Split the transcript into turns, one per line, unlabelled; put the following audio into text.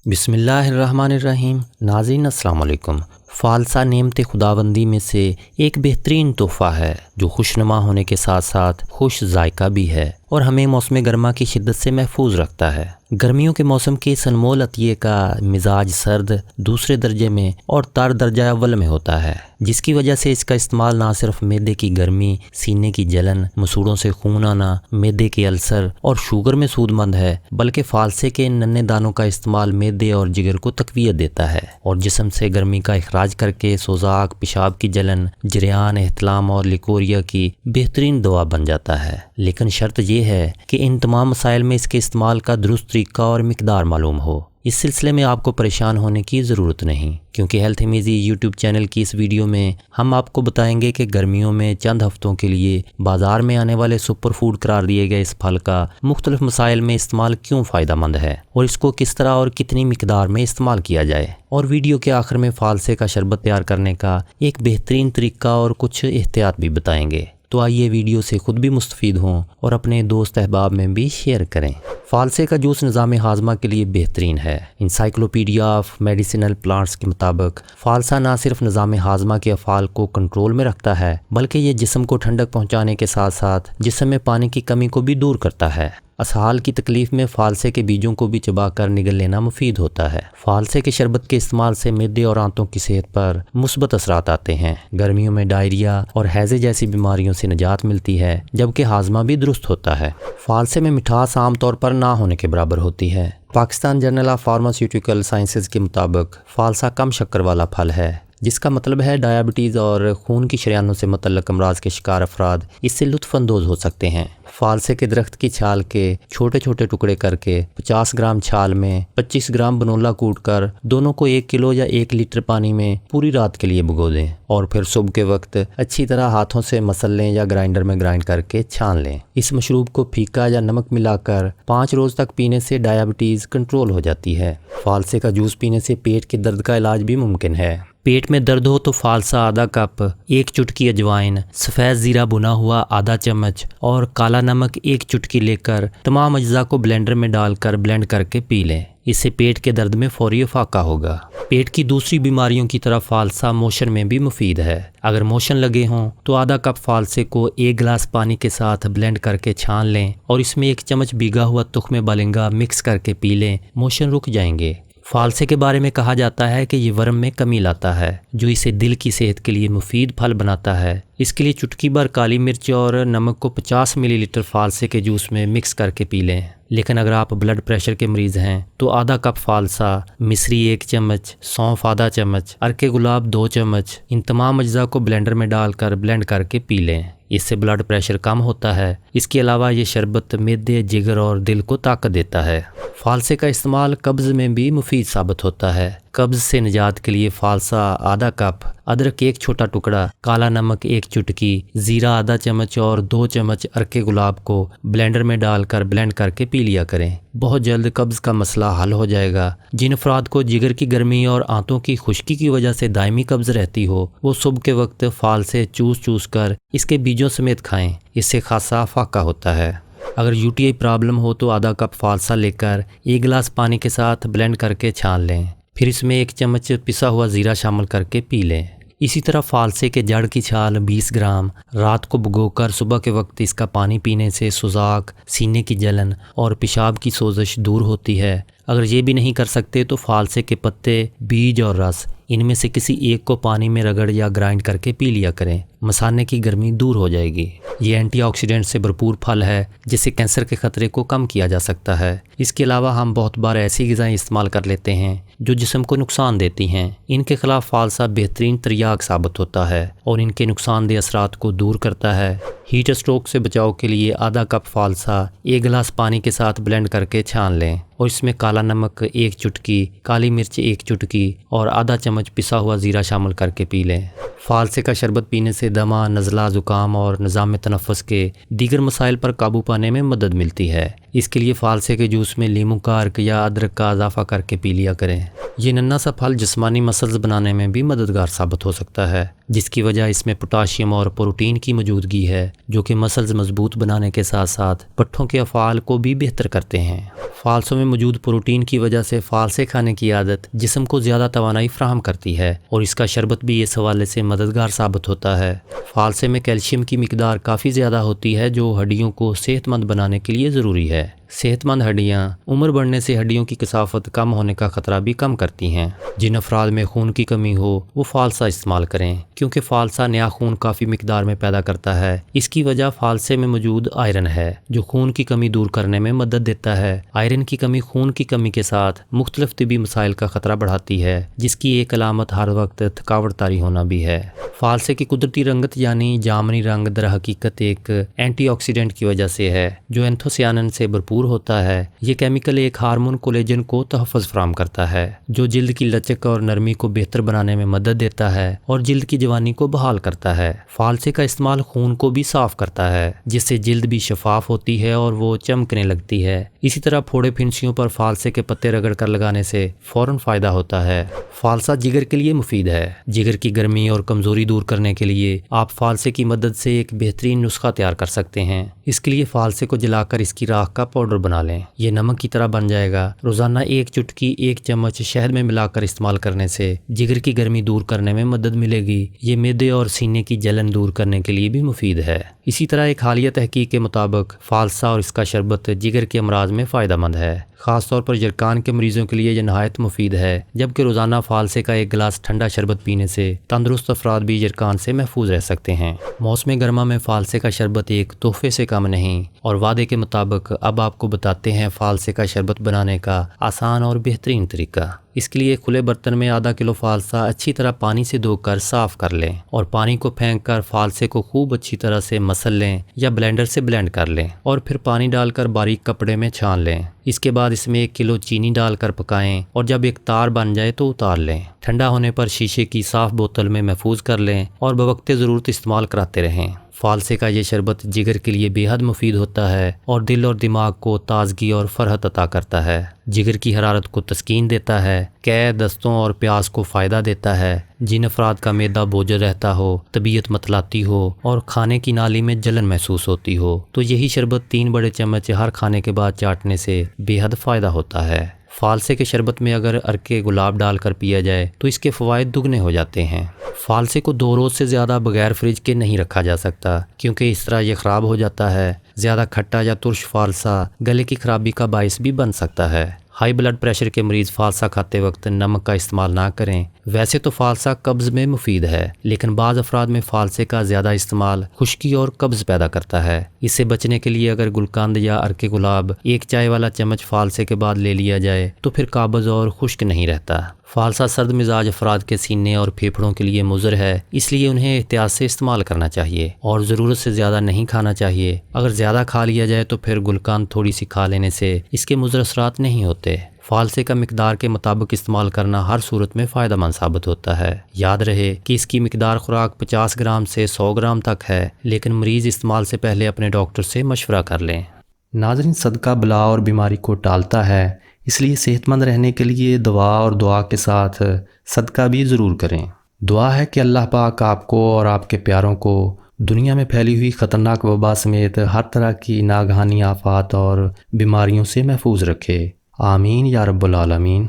بسم اللہ الرحمن الرحیم۔ ناظرین السلام علیکم۔ فالسا نعمت خداوندی میں سے ایک بہترین تحفہ ہے جو خوشنما ہونے کے ساتھ ساتھ خوش ذائقہ بھی ہے اور ہمیں موسم گرما کی شدت سے محفوظ رکھتا ہے۔ گرمیوں کے موسم کے اس انمول عطیے کا مزاج سرد دوسرے درجے میں اور تر درجہ اول میں ہوتا ہے، جس کی وجہ سے اس کا استعمال نہ صرف معدے کی گرمی، سینے کی جلن، مسوڑوں سے خون آنا، معدے کے السر اور شوگر میں سود مند ہے، بلکہ فالسے کے ننھے دانوں کا استعمال معدے اور جگر کو تقویت دیتا ہے اور جسم سے گرمی کا اخراج کر کے سوزاک، پیشاب کی جلن، جریان، احتلام اور لیکوریا کی بہترین دوا بن جاتا ہے۔ لیکن شرط یہ ہے کہ ان تمام مسائل میں اس کے استعمال کا درست طریقہ اور مقدار معلوم ہو۔ اس سلسلے میں آپ کو پریشان ہونے کی ضرورت نہیں، کیونکہ HealthMEasy یوٹیوب چینل کی اس ویڈیو میں ہم آپ کو بتائیں گے کہ گرمیوں میں چند ہفتوں کے لیے بازار میں آنے والے سپر فوڈ قرار دیے گئے اس پھل کا مختلف مسائل میں استعمال کیوں فائدہ مند ہے اور اس کو کس طرح اور کتنی مقدار میں استعمال کیا جائے، اور ویڈیو کے آخر میں فالسے کا شربت تیار کرنے کا ایک بہترین طریقہ اور کچھ احتیاط بھی بتائیں گے۔ تو آئیے ویڈیو سے خود بھی مستفید ہوں اور اپنے دوست احباب میں بھی شیئر کریں۔ فالسے کا جوس نظام ہاضمہ کے لیے بہترین ہے۔ انسائکلوپیڈیا آف میڈیسنل پلانٹس کے مطابق فالسا نہ صرف نظام ہاضمہ کے افعال کو کنٹرول میں رکھتا ہے، بلکہ یہ جسم کو ٹھنڈک پہنچانے کے ساتھ ساتھ جسم میں پانی کی کمی کو بھی دور کرتا ہے۔ اسہال کی تکلیف میں فالسے کے بیجوں کو بھی چبا کر نگل لینا مفید ہوتا ہے۔ فالسے کے شربت کے استعمال سے معدے اور آنتوں کی صحت پر مثبت اثرات آتے ہیں۔ گرمیوں میں ڈائریا اور ہیضے جیسی بیماریوں سے نجات ملتی ہے، جبکہ ہاضمہ بھی درست ہوتا ہے۔ فالسے میں مٹھاس عام طور پر نہ ہونے کے برابر ہوتی ہے۔ Pakistan journal of pharmaceutical sciences کے مطابق فالسا کم شکر والا پھل ہے، جس کا مطلب ہے ڈائبٹیز اور خون کی شریانوں سے متعلق امراض کے شکار افراد اس سے لطف اندوز ہو سکتے ہیں۔ فالسے کے درخت کی چھال کے چھوٹے چھوٹے ٹکڑے کر کے 50 گرام چھال میں 25 گرام بنولا کوٹ کر دونوں کو 1 کلو یا 1 لیٹر پانی میں پوری رات کے لیے بھگو دیں اور پھر صبح کے وقت اچھی طرح ہاتھوں سے مسل لیں یا گرائنڈر میں گرائنڈ کر کے چھان لیں۔ اس مشروب کو پھیکا یا نمک ملا کر 5 روز تک پینے سے ڈائبٹیز کنٹرول ہو جاتی ہے۔ فالسے کا جوس پینے سے پیٹ کے درد کا علاج بھی ممکن ہے۔ پیٹ میں درد ہو تو فالسا آدھا کپ، 1 چٹکی اجوائن، سفید زیرہ بنا ہوا آدھا چمچ اور کالا نمک 1 چٹکی لے کر تمام اجزاء کو بلینڈر میں ڈال کر بلینڈ کر کے پی لیں۔ اس سے پیٹ کے درد میں فوری افاقہ ہوگا۔ پیٹ کی دوسری بیماریوں کی طرح فالسا موشن میں بھی مفید ہے۔ اگر موشن لگے ہوں تو آدھا کپ فالسے کو 1 گلاس پانی کے ساتھ بلینڈ کر کے چھان لیں اور اس میں 1 چمچ بھیگا ہوا تخم بالنگا مکس کر کے پی لیں، موشن رک جائیں گے۔ فالسے کے بارے میں کہا جاتا ہے کہ یہ ورم میں کمی لاتا ہے، جو اسے دل کی صحت کے لیے مفید پھل بناتا ہے۔ اس کے لیے چٹکی بھر کالی مرچ اور نمک کو 50 ملی لیٹر فالسے کے جوس میں مکس کر کے پی لیں۔ لیکن اگر آپ بلڈ پریشر کے مریض ہیں تو آدھا کپ فالسا، مصری 1 چمچ، سونف آدھا چمچ، ارکے گلاب 2 چمچ، ان تمام اجزاء کو بلینڈر میں ڈال کر بلینڈ کر کے پی لیں۔ اس سے بلڈ پریشر کم ہوتا ہے۔ اس کے علاوہ یہ شربت معدے، جگر اور دل کو طاقت دیتا ہے۔ فالسے کا استعمال قبض میں بھی مفید ثابت ہوتا ہے۔ قبض سے نجات کے لیے فالسا آدھا کپ، ادرک 1 چھوٹا ٹکڑا، کالا نمک 1 چٹکی، زیرہ آدھا چمچ اور 2 چمچ ارکے گلاب کو بلینڈر میں ڈال کر بلینڈ کر کے پی لیا کریں۔ بہت جلد قبض کا مسئلہ حل ہو جائے گا۔ جن افراد کو جگر کی گرمی اور آنتوں کی خشکی کی وجہ سے دائمی قبض رہتی ہو، وہ صبح کے وقت فالسے چوس کر اس کے بیجوں سمیت کھائیں۔ اس سے خاصا فاقہ ہوتا ہے۔ اگر UTI پرابلم ہو تو آدھا کپ فالسا لے کر 1 گلاس پانی کے ساتھ بلینڈ کر کے چھان لیں، پھر اس میں 1 چمچ پسا ہوا زیرہ شامل کر کے پی لیں۔ اسی طرح فالسے کے جڑ کی چھال 20 گرام رات کو بھگو کر صبح کے وقت اس کا پانی پینے سے سوزاک، سینے کی جلن اور پیشاب کی سوزش دور ہوتی ہے۔ اگر یہ بھی نہیں کر سکتے تو فالسے کے پتے، بیج اور رس، ان میں سے کسی ایک کو پانی میں رگڑ یا گرائنڈ کر کے پی لیا کریں۔ مثانے کی گرمی دور ہو جائے گی۔ یہ اینٹی آکسیڈنٹ سے بھرپور پھل ہے، جس سے کینسر کے خطرے کو کم کیا جا سکتا ہے۔ اس کے علاوہ ہم بہت بار ایسی غذائیں استعمال کر لیتے ہیں جو جسم کو نقصان دیتی ہیں۔ ان کے خلاف فالسا بہترین تریاق ثابت ہوتا ہے اور ان کے نقصان دہ اثرات کو دور کرتا ہے۔ ہیٹ اسٹروک سے بچاؤ کے لیے آدھا کپ فالسا 1 گلاس پانی کے ساتھ بلینڈ کر کے چھان لیں اور اس میں کالا نمک 1 چٹکی، کالی مرچ 1 چٹکی اور آدھا چمچ پسا ہوا زیرہ شامل کر کے پی لیں۔ فالسے کا شربت پینے سے دمہ، نزلہ، زکام اور نظام تنفس کے دیگر مسائل پر قابو پانے میں مدد ملتی ہے۔ اس کے لیے فالسے کے جوس میں لیموں کا عرق یا ادرک کا اضافہ کر کے پی لیا کریں۔ یہ ننھا سا پھل جسمانی مسلز بنانے میں بھی مددگار ثابت ہو سکتا ہے، جس کی وجہ اس میں پوٹاشیم اور پروٹین کی موجودگی ہے جو کہ مسلز مضبوط بنانے کے ساتھ ساتھ پٹھوں کے افعال کو بھی بہتر کرتے ہیں۔ فالسوں میں موجود پروٹین کی وجہ سے فالسے کھانے کی عادت جسم کو زیادہ توانائی فراہم کرتی ہے اور اس کا شربت بھی اس حوالے سے مددگار ثابت ہوتا ہے۔ فالسے میں کیلشیم کی مقدار کافی زیادہ ہوتی ہے جو ہڈیوں کو صحت مند بنانے کے لیے ضروری ہے۔ صحت مند ہڈیاں عمر بڑھنے سے ہڈیوں کی کثافت کم ہونے کا خطرہ بھی کم کرتی ہیں۔ جن افراد میں خون کی کمی ہو وہ فالسا استعمال کریں، کیونکہ فالسا نیا خون کافی مقدار میں پیدا کرتا ہے۔ اس کی وجہ فالسے میں موجود آئرن ہے جو خون کی کمی دور کرنے میں مدد دیتا ہے۔ آئرن کی کمی خون کی کمی کے ساتھ مختلف طبی مسائل کا خطرہ بڑھاتی ہے، جس کی ایک علامت ہر وقت تھکاوٹ طاری ہونا بھی ہے۔ فالسے کی قدرتی رنگت یعنی جامنی رنگ در حقیقت ایک اینٹی آکسیڈنٹ کی وجہ سے ہے جو اینتھوسیانن سے بھرپور ہوتا ہے۔ یہ کیمیکل ایک ہارمون کولیجن کو تحفظ فراہم کرتا ہے جو جلد کی لچک اور نرمی کو بہتر بنانے میں مدد دیتا ہے اور جلد کی جوانی کو بحال کرتا ہے۔ فالسے کا استعمال خون کو بھی صاف کرتا ہے جس سے جلد بھی شفاف ہوتی ہے اور وہ چمکنے لگتی ہے۔ اسی طرح پھوڑے پھنسیوں پر فالسے کے پتے رگڑ کر لگانے سے فوراً فائدہ ہوتا ہے۔ فالسا جگر کے لیے مفید ہے۔ جگر کی گرمی اور کمزوری دور کرنے کے لیے آپ فالسے کی مدد سے ایک بہترین نسخہ تیار کر سکتے ہیں۔ اس کے لیے فالسے کو جلا کر اس کی راکھ کا پاؤڈر بنا لیں۔ یہ نمک کی طرح بن جائے گا۔ روزانہ ایک چٹکی 1 چمچ شہد میں ملا کر استعمال کرنے سے جگر کی گرمی دور کرنے میں مدد ملے گی۔ یہ معدے اور سینے کی جلن دور کرنے کے لیے بھی مفید ہے۔ اسی طرح ایک حالیہ تحقیق کے مطابق فالسا اور اس کا شربت جگر کے امراض میں فائدہ مند ہے۔ خاص طور پر یرقان کے مریضوں کے لیے یہ نہایت مفید ہے، جبکہ روزانہ فالسے کا ایک گلاس ٹھنڈا شربت پینے سے تندرست افراد بھی یرقان سے محفوظ رہ سکتے ہیں۔ موسم گرما میں فالسے کا شربت ایک تحفے سے کم نہیں، اور وعدے کے مطابق اب آپ کو بتاتے ہیں فالسے کا شربت بنانے کا آسان اور بہترین طریقہ۔ اس کے لیے کھلے برتن میں ½ کلو فالسا اچھی طرح پانی سے دھو کر صاف کر لیں اور پانی کو پھینک کر فالسے کو خوب اچھی طرح سے مسل لیں یا بلینڈر سے بلینڈ کر لیں اور پھر پانی ڈال کر باریک کپڑے میں چھان لیں۔ اس کے بعد اس میں 1 کلو چینی ڈال کر پکائیں اور جب ایک تار بن جائے تو اتار لیں۔ ٹھنڈا ہونے پر شیشے کی صاف بوتل میں محفوظ کر لیں اور بوقت ضرورت استعمال کراتے رہیں۔ فالسے کا یہ شربت جگر کے لیے بے حد مفید ہوتا ہے اور دل اور دماغ کو تازگی اور فرحت عطا کرتا ہے۔ جگر کی حرارت کو تسکین دیتا ہے، قے دستوں اور پیاس کو فائدہ دیتا ہے۔ جن افراد کا معدہ بوجھل رہتا ہو، طبیعت متلاتی ہو اور کھانے کی نالی میں جلن محسوس ہوتی ہو تو یہی شربت 3 بڑے چمچ ہر کھانے کے بعد چاٹنے سے بے حد فائدہ ہوتا ہے۔ فالسے کے شربت میں اگر ارکے گلاب ڈال کر پیا جائے تو اس کے فوائد دگنے ہو جاتے ہیں۔ فالسے کو 2 روز سے زیادہ بغیر فریج کے نہیں رکھا جا سکتا کیونکہ اس طرح یہ خراب ہو جاتا ہے۔ زیادہ کھٹا یا ترش فالسا گلے کی خرابی کا باعث بھی بن سکتا ہے۔ ہائی بلڈ پریشر کے مریض فالسا کھاتے وقت نمک کا استعمال نہ کریں۔ ویسے تو فالسا قبض میں مفید ہے، لیکن بعض افراد میں فالسے کا زیادہ استعمال خشکی اور قبض پیدا کرتا ہے۔ اس سے بچنے کے لیے اگر گلقند یا ارکے گلاب 1 چائے والا چمچ فالسے کے بعد لے لیا جائے تو پھر قابض اور خشک نہیں رہتا۔ فالسا سرد مزاج افراد کے سینے اور پھیپھڑوں کے لیے مضر ہے، اس لیے انہیں احتیاط سے استعمال کرنا چاہیے اور ضرورت سے زیادہ نہیں کھانا چاہیے۔ اگر زیادہ کھا لیا جائے تو پھر گلقند تھوڑی سی کھا لینے سے اس کے مضر اثرات نہیں ہوتے۔ فالسے کا مقدار کے مطابق استعمال کرنا ہر صورت میں فائدہ مند ثابت ہوتا ہے۔ یاد رہے کہ اس کی مقدار خوراک 50 گرام سے 100 گرام تک ہے، لیکن مریض استعمال سے پہلے اپنے ڈاکٹر سے مشورہ کر لیں۔ ناظرین، صدقہ بلا اور بیماری کو ٹالتا ہے، اس لیے صحت مند رہنے کے لیے دعا اور دعا کے ساتھ صدقہ بھی ضرور کریں۔ دعا ہے کہ اللہ پاک آپ کو اور آپ کے پیاروں کو دنیا میں پھیلی ہوئی خطرناک وبا سمیت ہر طرح کی ناگہانی آفات اور بیماریوں سے محفوظ رکھے۔ آمین یا رب العالمین۔